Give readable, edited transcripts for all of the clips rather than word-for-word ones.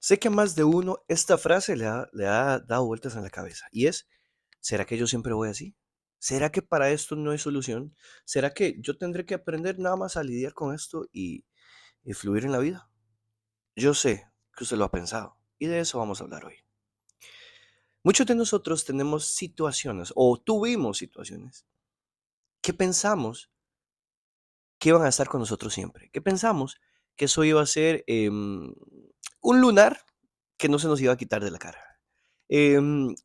Sé que a más de uno esta frase le ha dado vueltas en la cabeza y es, ¿será que yo siempre voy así? ¿Será que para esto no hay solución? ¿Será que yo tendré que aprender nada más a lidiar con esto y fluir en la vida? Yo sé que usted lo ha pensado y de eso vamos a hablar hoy. Muchos de nosotros tenemos situaciones o tuvimos situaciones que pensamos que iban a estar con nosotros siempre, que pensamos que eso iba a ser un lunar que no se nos iba a quitar de la cara. Em,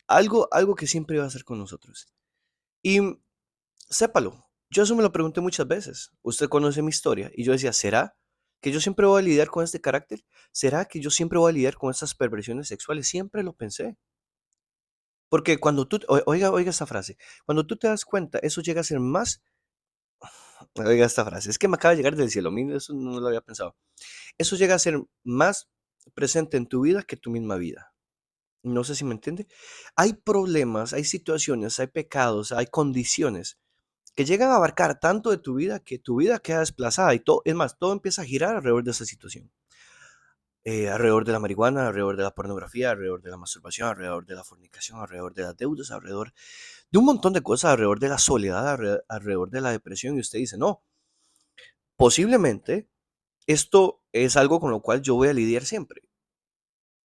algo que siempre iba a ser con nosotros. Y sépalo, yo eso me lo pregunté muchas veces. Usted conoce mi historia y yo decía, ¿será que yo siempre voy a lidiar con este carácter? ¿Será que yo siempre voy a lidiar con estas perversiones sexuales? Siempre lo pensé. Porque cuando tú, oiga esta frase, cuando tú te das cuenta, eso llega a ser más, oiga esta frase, es que me acaba de llegar del cielo, mire, eso no lo había pensado. Eso llega a ser más presente en tu vida que tu misma vida. No sé si me entiende. Hay problemas, hay situaciones, hay pecados, hay condiciones que llegan a abarcar tanto de tu vida queda desplazada y todo, es más, todo empieza a girar alrededor de esa situación. Alrededor de la marihuana, alrededor de la pornografía, alrededor de la masturbación, alrededor de la fornicación, alrededor de las deudas, alrededor de un montón de cosas, alrededor de la soledad, alrededor de la depresión. Y usted dice, no, posiblemente esto es algo con lo cual yo voy a lidiar siempre.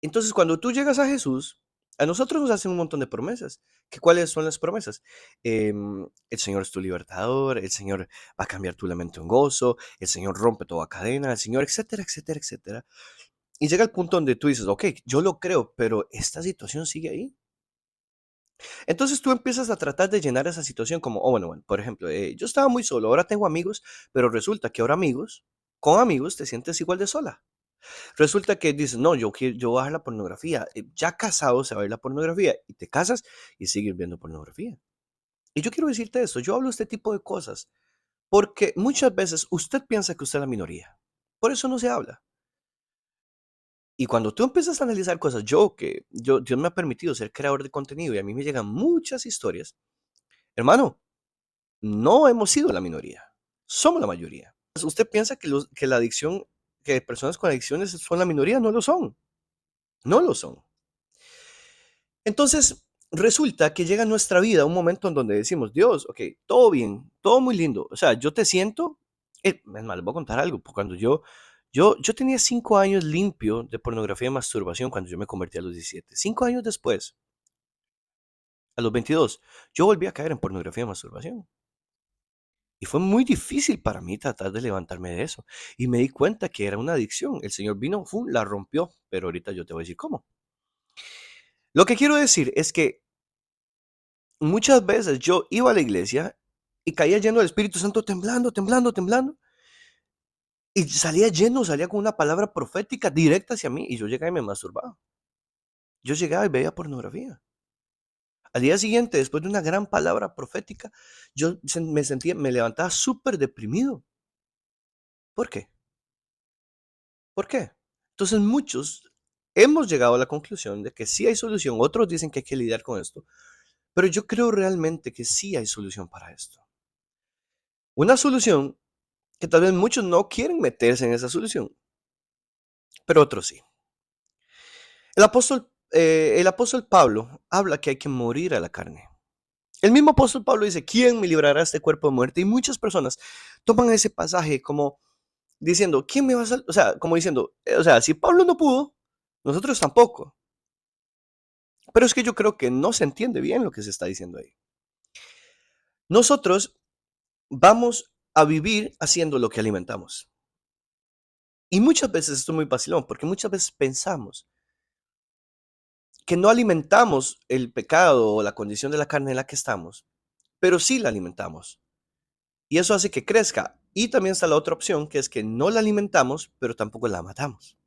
Entonces, cuando tú llegas a Jesús, a nosotros nos hacen un montón de promesas. ¿Qué, cuáles son las promesas? El Señor es tu libertador, el Señor va a cambiar tu lamento en gozo, el Señor rompe toda cadena, el Señor, etcétera, etcétera, etcétera. Y llega el punto donde tú dices, ok, yo lo creo, pero esta situación sigue ahí. Entonces tú empiezas a tratar de llenar esa situación como, oh, bueno, por ejemplo, yo estaba muy solo, ahora tengo amigos, pero resulta que ahora amigos, con amigos te sientes igual de sola. Resulta que dices, no, yo voy a ver la pornografía. Ya casado se va a ver la pornografía y te casas y sigues viendo pornografía. Y yo quiero decirte esto, yo hablo de este tipo de cosas porque muchas veces usted piensa que usted es la minoría. Por eso no se habla. Y cuando tú empiezas a analizar cosas, Dios me ha permitido ser creador de contenido y a mí me llegan muchas historias. Hermano, no hemos sido la minoría, somos la mayoría. Usted piensa que la adicción, que personas con adicciones son la minoría, no lo son, no lo son. Entonces, resulta que llega a nuestra vida un momento en donde decimos, Dios, ok, todo bien, todo muy lindo. O sea, yo te siento, es más, les voy a contar algo. Cuando yo tenía 5 años limpio de pornografía y masturbación cuando yo me convertí a los 17. 5 años después, a los 22, yo volví a caer en pornografía y masturbación. Y fue muy difícil para mí tratar de levantarme de eso. Y me di cuenta que era una adicción. El Señor vino, ¡fum!, la rompió. Pero ahorita yo te voy a decir cómo. Lo que quiero decir es que muchas veces yo iba a la iglesia y caía lleno del Espíritu Santo, temblando, temblando, temblando. Y salía lleno, salía con una palabra profética directa hacia mí. Y yo llegaba y me masturbaba. Yo llegaba y veía pornografía. Al día siguiente, después de una gran palabra profética, me sentía, me levantaba súper deprimido. ¿Por qué? ¿Por qué? Entonces muchos hemos llegado a la conclusión de que sí hay solución. Otros dicen que hay que lidiar con esto. Pero yo creo realmente que sí hay solución para esto. Una solución que tal vez muchos no quieren meterse en esa solución, pero otros sí. El apóstol Pablo habla que hay que morir a la carne. El mismo apóstol Pablo dice, ¿quién me librará de este cuerpo de muerte? Y muchas personas toman ese pasaje como diciendo, ¿quién me va a salvar? O sea, como diciendo, o sea, si Pablo no pudo, nosotros tampoco. Pero es que yo creo que no se entiende bien lo que se está diciendo ahí. Nosotros vamos a vivir haciendo lo que alimentamos. Y muchas veces esto es muy vacilón, porque muchas veces pensamos que no alimentamos el pecado o la condición de la carne en la que estamos, pero sí la alimentamos. Y eso hace que crezca. Y también está la otra opción, que es que no la alimentamos, pero tampoco la matamos.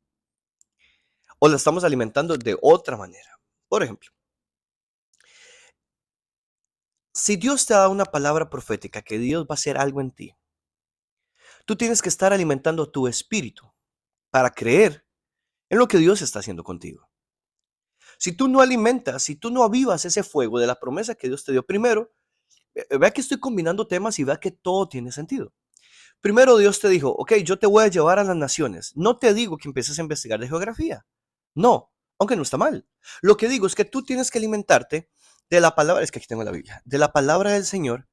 O la estamos alimentando de otra manera. Por ejemplo, si Dios te da una palabra profética que Dios va a hacer algo en ti, tú tienes que estar alimentando tu espíritu para creer en lo que Dios está haciendo contigo. Si tú no alimentas, si tú no avivas ese fuego de la promesa que Dios te dio primero, vea que estoy combinando temas y vea que todo tiene sentido. Primero Dios te dijo, ok, yo te voy a llevar a las naciones. No te digo que empieces a investigar de geografía. No, aunque no está mal. Lo que digo es que tú tienes que alimentarte de la palabra, es que aquí tengo la Biblia, de la palabra del Señor,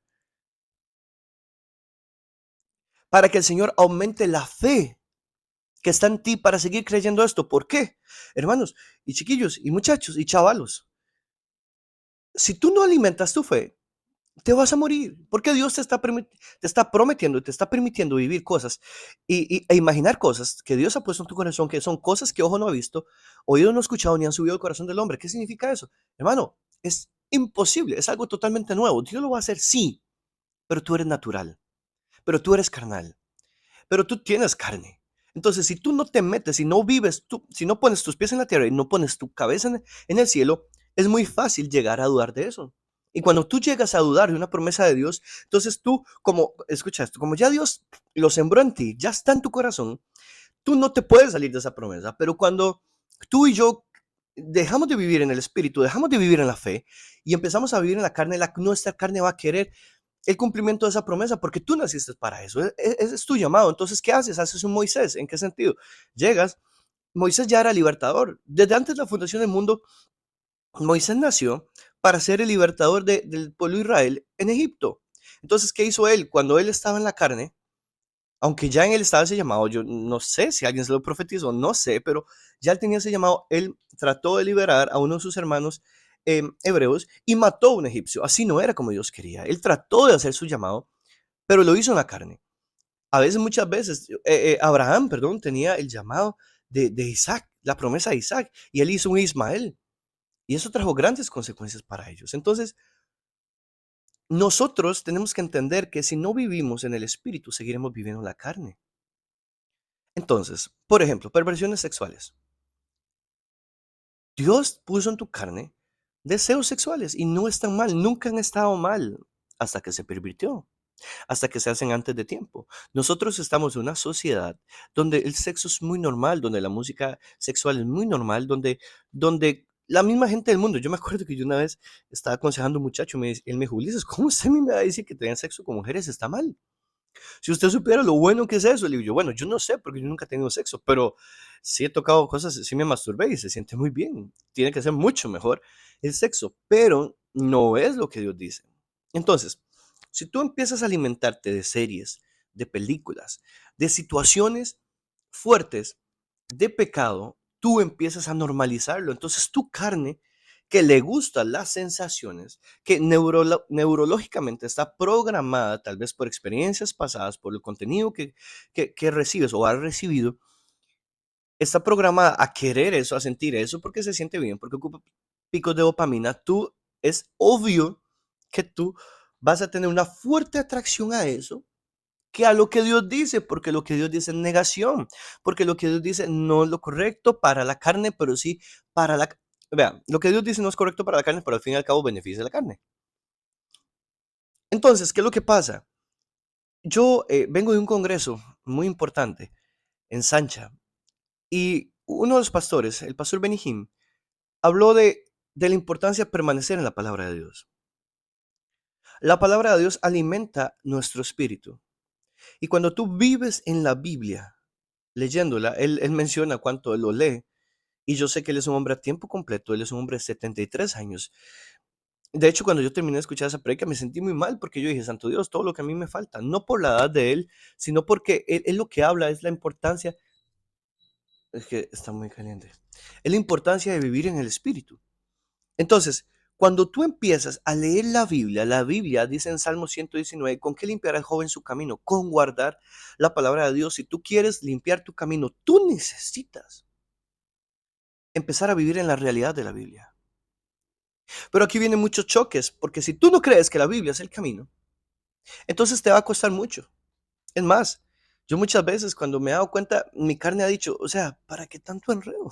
para que el Señor aumente la fe que está en ti para seguir creyendo esto. ¿Por qué? Hermanos, y chiquillos, y muchachos, y chavalos, si tú no alimentas tu fe, te vas a morir, porque Dios te está prometiendo, te está permitiendo vivir cosas e imaginar cosas que Dios ha puesto en tu corazón, que son cosas que ojo no ha visto, oído no ha escuchado, ni han subido al corazón del hombre. ¿Qué significa eso? Hermano, es imposible, es algo totalmente nuevo. Dios lo va a hacer, sí, pero tú eres natural, pero tú eres carnal, pero tú tienes carne. Entonces, si tú no te metes, si no vives, si no pones tus pies en la tierra y no pones tu cabeza en el cielo, es muy fácil llegar a dudar de eso. Y cuando tú llegas a dudar de una promesa de Dios, entonces tú, como, escucha esto, como ya Dios lo sembró en ti, ya está en tu corazón, tú no te puedes salir de esa promesa. Pero cuando tú y yo dejamos de vivir en el espíritu, dejamos de vivir en la fe y empezamos a vivir en la carne, nuestra carne va a querer el cumplimiento de esa promesa, porque tú naciste para eso, ese es tu llamado. Entonces, ¿qué haces? Haces un Moisés. ¿En qué sentido? Llegas, Moisés ya era libertador. Desde antes de la fundación del mundo, Moisés nació para ser el libertador del pueblo de Israel en Egipto. Entonces, ¿qué hizo él? Cuando él estaba en la carne, aunque ya en él estaba ese llamado, yo no sé si alguien se lo profetizó, no sé, pero ya él tenía ese llamado, él trató de liberar a uno de sus hermanos hebreos y mató a un egipcio. Así no era como Dios quería. Él trató de hacer su llamado, pero lo hizo en la carne. A veces, muchas veces, Abraham, perdón, tenía el llamado de Isaac, la promesa de Isaac, y él hizo un Ismael, y eso trajo grandes consecuencias para ellos. Entonces, nosotros tenemos que entender que si no vivimos en el espíritu, seguiremos viviendo en la carne. Entonces, por ejemplo, perversiones sexuales. Dios puso en tu carne deseos sexuales y no están mal, nunca han estado mal hasta que se pervirtió, hasta que se hacen antes de tiempo. Nosotros estamos en una sociedad donde el sexo es muy normal, donde la música sexual es muy normal, donde la misma gente del mundo, yo me acuerdo que yo una vez estaba aconsejando a un muchacho, él me dijo, Ulises, ¿cómo usted a mí me va a decir que tener sexo con mujeres está mal? Si usted supiera lo bueno que es eso, le digo yo, bueno, yo no sé porque yo nunca he tenido sexo, pero sí he tocado cosas, sí me masturbé y se siente muy bien. Tiene que ser mucho mejor el sexo, pero no es lo que Dios dice. Entonces, si tú empiezas a alimentarte de series, de películas, de situaciones fuertes, de pecado, tú empiezas a normalizarlo. Entonces tu carne, que le gustan las sensaciones, que neurológicamente está programada tal vez por experiencias pasadas, por el contenido que recibes o has recibido, está programada a querer eso, a sentir eso, porque se siente bien, porque ocupa picos de dopamina. Tú, es obvio que tú vas a tener una fuerte atracción a eso que a lo que Dios dice, porque lo que Dios dice es negación, porque lo que Dios dice no es lo correcto para la carne, pero sí para la... Vean, lo que Dios dice no es correcto para la carne, pero al fin y al cabo beneficia a la carne. Entonces, ¿qué es lo que pasa? Yo vengo de un congreso muy importante en Sancha y uno de los pastores, el pastor Benihim, habló de la importancia de permanecer en la palabra de Dios. La palabra de Dios alimenta nuestro espíritu. Y cuando tú vives en la Biblia, leyéndola, él menciona cuánto él lo lee. Y yo sé que él es un hombre a tiempo completo, él es un hombre de 73 años. De hecho, cuando yo terminé de escuchar esa prédica, me sentí muy mal porque yo dije, Santo Dios, todo lo que a mí me falta, no por la edad de él, sino porque él lo que habla es la importancia, es que está muy caliente, es la importancia de vivir en el Espíritu. Entonces, cuando tú empiezas a leer la Biblia dice en Salmo 119, ¿con qué limpiará el joven su camino? Con guardar la palabra de Dios. Si tú quieres limpiar tu camino, tú necesitas empezar a vivir en la realidad de la Biblia. Pero aquí vienen muchos choques, porque si tú no crees que la Biblia es el camino, entonces te va a costar mucho. Es más, yo muchas veces cuando me he dado cuenta, mi carne ha dicho, o sea, ¿para qué tanto enredo?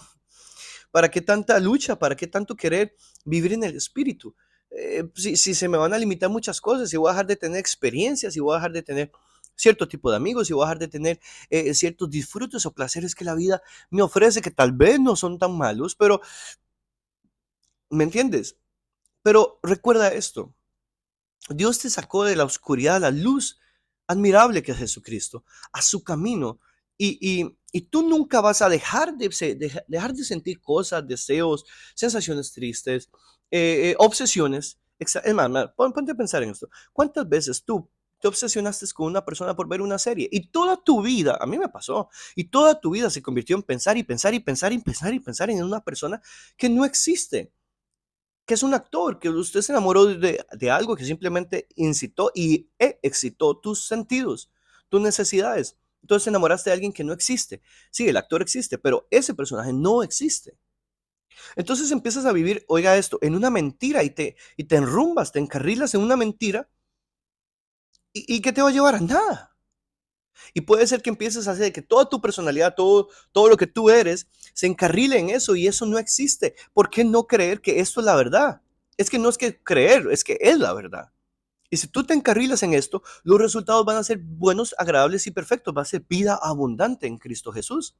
¿Para qué tanta lucha? ¿Para qué tanto querer vivir en el espíritu? Si se me van a limitar muchas cosas, si voy a dejar de tener experiencias, si voy a dejar de tener cierto tipo de amigos, si voy a dejar de tener ciertos disfrutes o placeres que la vida me ofrece, que tal vez no son tan malos, pero, ¿me entiendes? Pero recuerda esto, Dios te sacó de la oscuridad a la luz admirable que es Jesucristo, a su camino. Y tú nunca vas a dejar de sentir cosas, deseos, sensaciones tristes, obsesiones. Es más, ponte a pensar en esto. ¿Cuántas veces tú te obsesionaste con una persona por ver una serie? Y toda tu vida, a mí me pasó, y toda tu vida se convirtió en pensar y pensar y pensar y pensar y pensar en una persona que no existe, que es un actor, que usted se enamoró de algo que simplemente incitó y excitó tus sentidos, tus necesidades. Entonces te enamoraste de alguien que no existe. Sí, el actor existe, pero ese personaje no existe. Entonces empiezas a vivir, oiga esto, en una mentira y te enrumbas, te encarrilas en una mentira y ¿qué te va a llevar a nada? Y puede ser que empieces a hacer que toda tu personalidad, todo lo que tú eres, se encarrile en eso y eso no existe. ¿Por qué no creer que esto es la verdad? Es que no es que creer, es que es la verdad. Y si tú te encarrilas en esto, los resultados van a ser buenos, agradables y perfectos. Va a ser vida abundante en Cristo Jesús.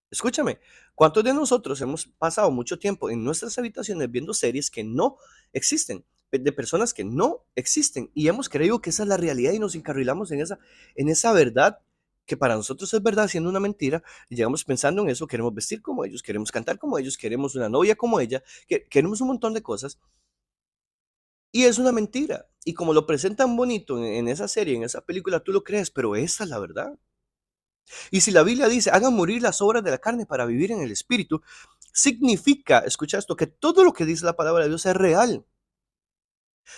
Escúchame, ¿cuántos de nosotros hemos pasado mucho tiempo en nuestras habitaciones viendo series que no existen, de personas que no existen y hemos creído que esa es la realidad y nos encarrilamos en esa verdad que para nosotros es verdad siendo una mentira y llegamos pensando en eso, queremos vestir como ellos, queremos cantar como ellos, queremos una novia como ella, queremos un montón de cosas y es una mentira. Y como lo presentan bonito en esa serie, en esa película, tú lo crees, pero esa es la verdad. Y si la Biblia dice, hagan morir las obras de la carne para vivir en el espíritu, significa, escucha esto, que todo lo que dice la palabra de Dios es real.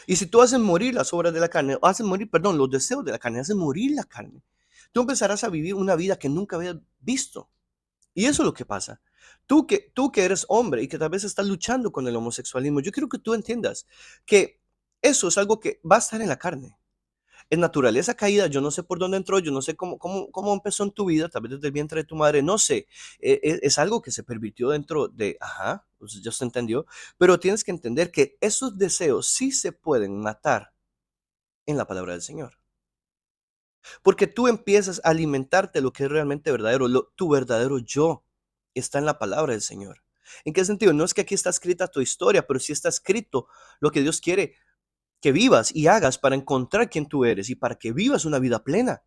Y si tú haces morir las obras de la carne, haces morir, perdón, los deseos de la carne, haces morir la carne, tú empezarás a vivir una vida que nunca habías visto. Y eso es lo que pasa. Tú que eres hombre y que tal vez estás luchando con el homosexualismo, yo quiero que tú entiendas que eso es algo que va a estar en la carne. En naturaleza caída, yo no sé por dónde entró, yo no sé cómo empezó en tu vida, tal vez desde el vientre de tu madre, no sé. Es algo que se permitió dentro de, ajá, pues ya se entendió, pero tienes que entender que esos deseos sí se pueden matar en la palabra del Señor. Porque tú empiezas a alimentarte lo que es realmente verdadero, tu verdadero yo está en la palabra del Señor. ¿En qué sentido? No es que aquí está escrita tu historia, pero sí está escrito lo que Dios quiere que vivas y hagas para encontrar quién tú eres y para que vivas una vida plena.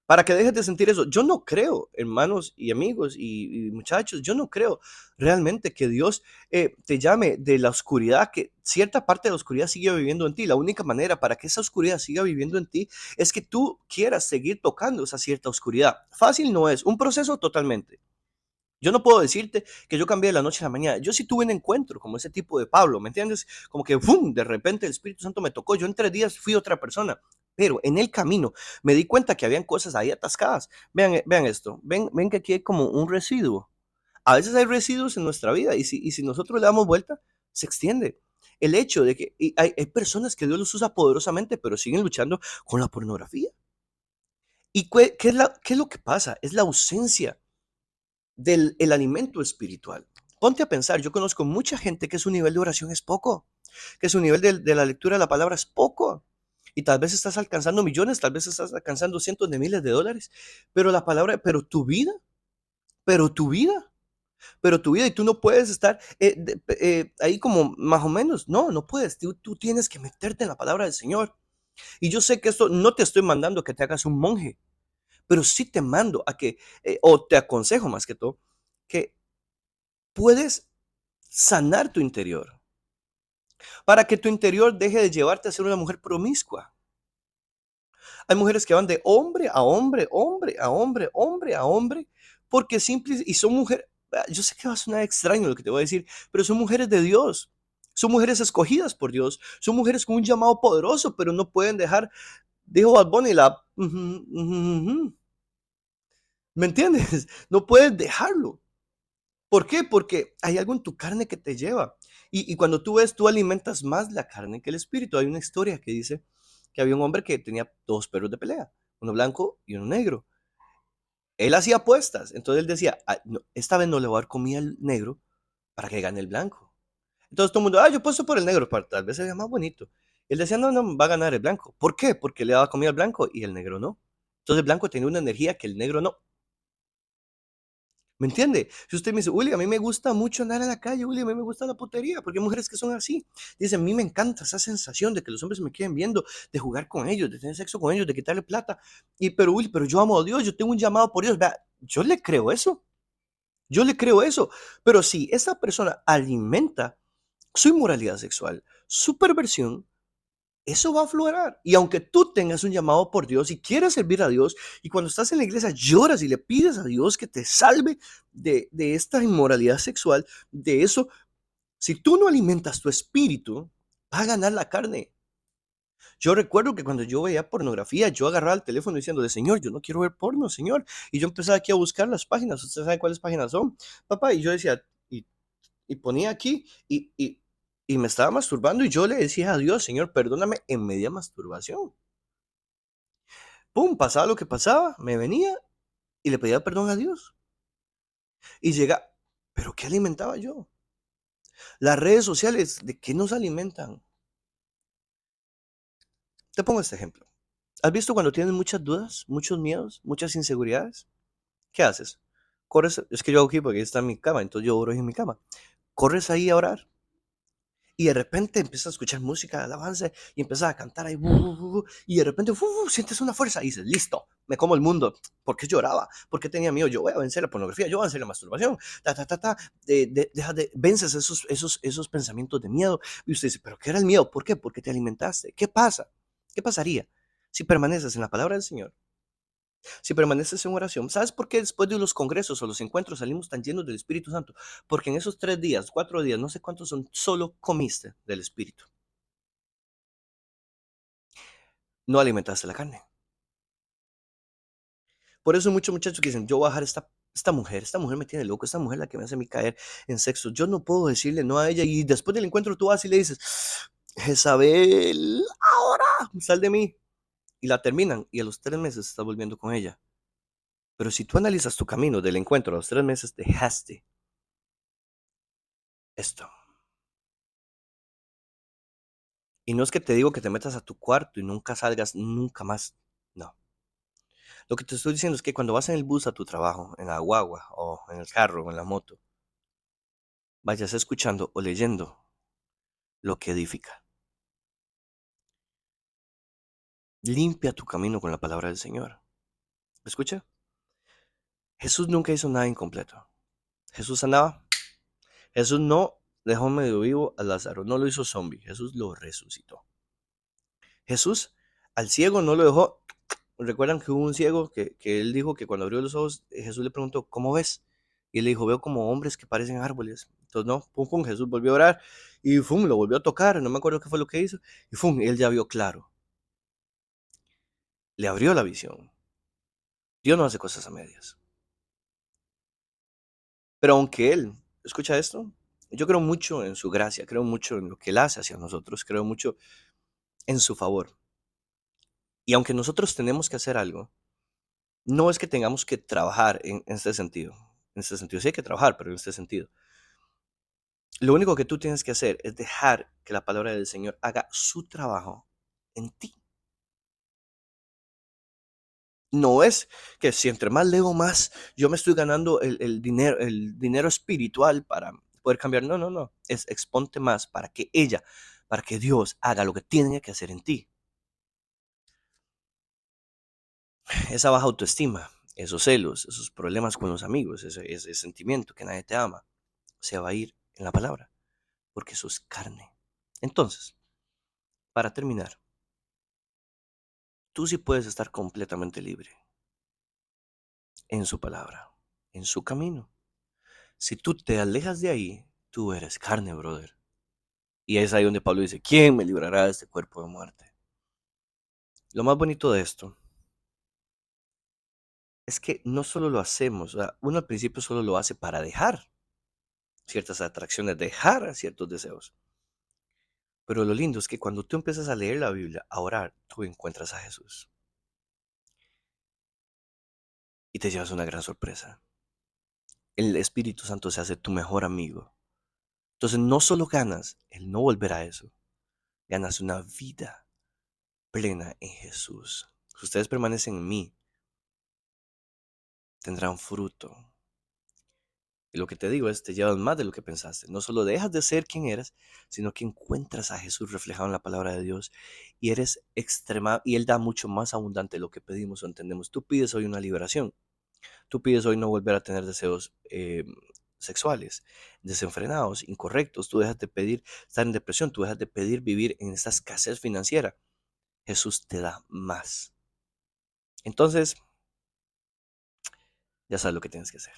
Para que dejes de sentir eso. Yo no creo, hermanos y amigos y muchachos, yo no creo realmente que Dios te llame de la oscuridad, que cierta parte de la oscuridad sigue viviendo en ti. La única manera para que esa oscuridad siga viviendo en ti es que tú quieras seguir tocando esa cierta oscuridad. Fácil no es, un proceso totalmente. Yo no puedo decirte que yo cambié de la noche a la mañana. Yo sí tuve un encuentro como ese tipo de Pablo, ¿me entiendes? Como que ¡fum! De repente el Espíritu Santo me tocó. Yo en 3 días fui otra persona. Pero en el camino me di cuenta que habían cosas ahí atascadas. Vean esto. Ven que aquí hay como un residuo. A veces hay residuos en nuestra vida y si nosotros le damos vuelta, se extiende. El hecho de que hay personas que Dios los usa poderosamente, pero siguen luchando con la pornografía. ¿Y qué es lo que pasa? Es la ausencia del el alimento espiritual. Ponte a pensar, yo conozco mucha gente que su nivel de oración es poco, que su nivel de la lectura de la palabra es poco. Y tal vez estás alcanzando millones, tal vez estás alcanzando cientos de miles de dólares, pero la palabra, pero tu vida, pero tu vida, y tú no puedes estar ahí como más o menos, no puedes, tú tienes que meterte en la palabra del Señor. Y yo sé que esto no te estoy mandando a que te hagas un monje, pero sí te mando a que, o te aconsejo más que todo, que puedes sanar tu interior, para que tu interior deje de llevarte a ser una mujer promiscua. Hay mujeres que van de hombre a hombre, hombre a hombre, hombre a hombre, porque simples y son mujeres, yo sé que va a sonar extraño lo que te voy a decir, pero son mujeres de Dios. Son mujeres escogidas por Dios, son mujeres con un llamado poderoso, pero no pueden dejar, dijo Bad Bunny, ¿me entiendes? No puedes dejarlo. ¿Por qué? Porque hay algo en tu carne que te lleva. Y cuando tú ves, tú alimentas más la carne que el espíritu. Hay una historia que dice que había un hombre que tenía 2 perros de pelea, uno blanco y uno negro. Él hacía apuestas, entonces él decía, "Ah, no, esta vez no le voy a dar comida al negro para que gane el blanco". Entonces todo el mundo, yo apuesto por el negro, para tal vez sea más bonito. Él decía, no, no, va a ganar el blanco. ¿Por qué? Porque le daba comida al blanco y el negro no. Entonces el blanco tenía una energía que el negro no. ¿Me entiende? Si usted me dice: "Willy, a mí me gusta mucho andar en la calle, Willy, a mí me gusta la putería", porque hay mujeres que son así. Dice: "A mí me encanta esa sensación de que los hombres me queden viendo, de jugar con ellos, de tener sexo con ellos, de quitarle plata". Pero Willy, pero yo amo a Dios, yo tengo un llamado por Dios. Vea, yo le creo eso. Pero si esa persona alimenta su inmoralidad sexual, su perversión, eso va a aflorar. Y aunque tú tengas un llamado por Dios y quieras servir a Dios, y cuando estás en la iglesia lloras y le pides a Dios que te salve de esta inmoralidad sexual, de eso, si tú no alimentas tu espíritu, va a ganar la carne. Yo recuerdo que cuando yo veía pornografía, yo agarraba el teléfono diciéndole: "Señor, yo no quiero ver porno, Señor". Y yo empezaba aquí a buscar las páginas. ¿Usted sabe cuáles páginas son, papá? Y yo decía, y ponía aquí, y me estaba masturbando, y yo le decía a Dios: "Señor, perdóname en media masturbación". Pum, pasaba lo que pasaba, me venía y le pedía perdón a Dios. Y llega, ¿pero qué alimentaba yo? Las redes sociales, ¿de qué nos alimentan? Te pongo este ejemplo. ¿Has visto cuando tienes muchas dudas, muchos miedos, muchas inseguridades? ¿Qué haces? Corres, es que yo hago aquí porque ahí está mi cama, entonces yo oro en mi cama. Corres ahí a orar y de repente empiezas a escuchar música de alabanza y empiezas a cantar ahí, bu, bu, bu, bu, y de repente sientes una fuerza y dices: "Listo, me como el mundo". ¿Por qué lloraba? ¿Por qué tenía miedo? Yo voy a vencer la pornografía, yo voy a vencer la masturbación, ta, ta, ta, ta. Deja de, vences esos pensamientos de miedo. Y usted dice: "¿Pero qué era el miedo? ¿Por qué? Porque te alimentaste". ¿Qué pasa? ¿Qué pasaría si permaneces en la palabra del Señor? Si permaneces en oración, ¿sabes por qué después de los congresos o los encuentros salimos tan llenos del Espíritu Santo? Porque en esos 3 días, 4 días, no sé cuántos son, solo comiste del Espíritu. No alimentaste la carne. Por eso hay muchos muchachos que dicen: "Yo voy a dejar esta mujer me tiene loco, esta mujer es la que me hace a mí caer en sexo. Yo no puedo decirle no a ella". Y después del encuentro tú vas y le dices: "Jezabel, ahora sal de mí". Y la terminan y a los 3 meses estás volviendo con ella. Pero si tú analizas tu camino del encuentro a los 3 meses, dejaste esto. Y no es que te digo que te metas a tu cuarto y nunca salgas nunca más. No. Lo que te estoy diciendo es que cuando vas en el bus a tu trabajo, en la guagua o en el carro o en la moto, vayas escuchando o leyendo lo que edifica. Limpia tu camino con la palabra del Señor. ¿Escucha? Jesús nunca hizo nada incompleto. Jesús sanaba. Jesús no dejó medio vivo a Lázaro. No lo hizo zombie. Jesús lo resucitó. Jesús al ciego no lo dejó. Recuerdan que hubo un ciego que él dijo que cuando abrió los ojos, Jesús le preguntó: "¿Cómo ves?". Y él le dijo: "Veo como hombres que parecen árboles". Entonces, no, pum, pum, Jesús volvió a orar y pum, lo volvió a tocar. No me acuerdo qué fue lo que hizo. Y pum, él ya vio claro. Le abrió la visión. Dios no hace cosas a medias. Pero aunque él, escucha esto, yo creo mucho en su gracia, creo mucho en lo que él hace hacia nosotros, creo mucho en su favor. Y aunque nosotros tenemos que hacer algo, no es que tengamos que trabajar en este sentido. En este sentido, sí hay que trabajar, pero en este sentido. Lo único que tú tienes que hacer es dejar que la palabra del Señor haga su trabajo en ti. No es que si entre más leo más, yo me estoy ganando el dinero espiritual para poder cambiar. No, no, no. Es exponte más para que Dios haga lo que tiene que hacer en ti. Esa baja autoestima, esos celos, esos problemas con los amigos, ese sentimiento que nadie te ama, se va a ir en la palabra, porque eso es carne. Entonces, para terminar, tú sí puedes estar completamente libre en su palabra, en su camino. Si tú te alejas de ahí, tú eres carne, brother. Y es ahí donde Pablo dice: "¿Quién me librará de este cuerpo de muerte?". Lo más bonito de esto es que no solo lo hacemos, o sea, uno al principio solo lo hace para dejar ciertas atracciones, dejar ciertos deseos. Pero lo lindo es que cuando tú empiezas a leer la Biblia, a orar, tú encuentras a Jesús y te llevas una gran sorpresa. El Espíritu Santo se hace tu mejor amigo. Entonces no solo ganas el no volver a eso, ganas una vida plena en Jesús. Si ustedes permanecen en mí, tendrán fruto. Y lo que te digo es, te llevas más de lo que pensaste. No solo dejas de ser quien eras, sino que encuentras a Jesús reflejado en la palabra de Dios y eres extrema y Él da mucho más abundante de lo que pedimos o entendemos. Tú pides hoy una liberación. Tú pides hoy no volver a tener deseos sexuales, desenfrenados, incorrectos. Tú dejas de pedir estar en depresión. Tú dejas de pedir vivir en esta escasez financiera. Jesús te da más. Entonces, ya sabes lo que tienes que hacer.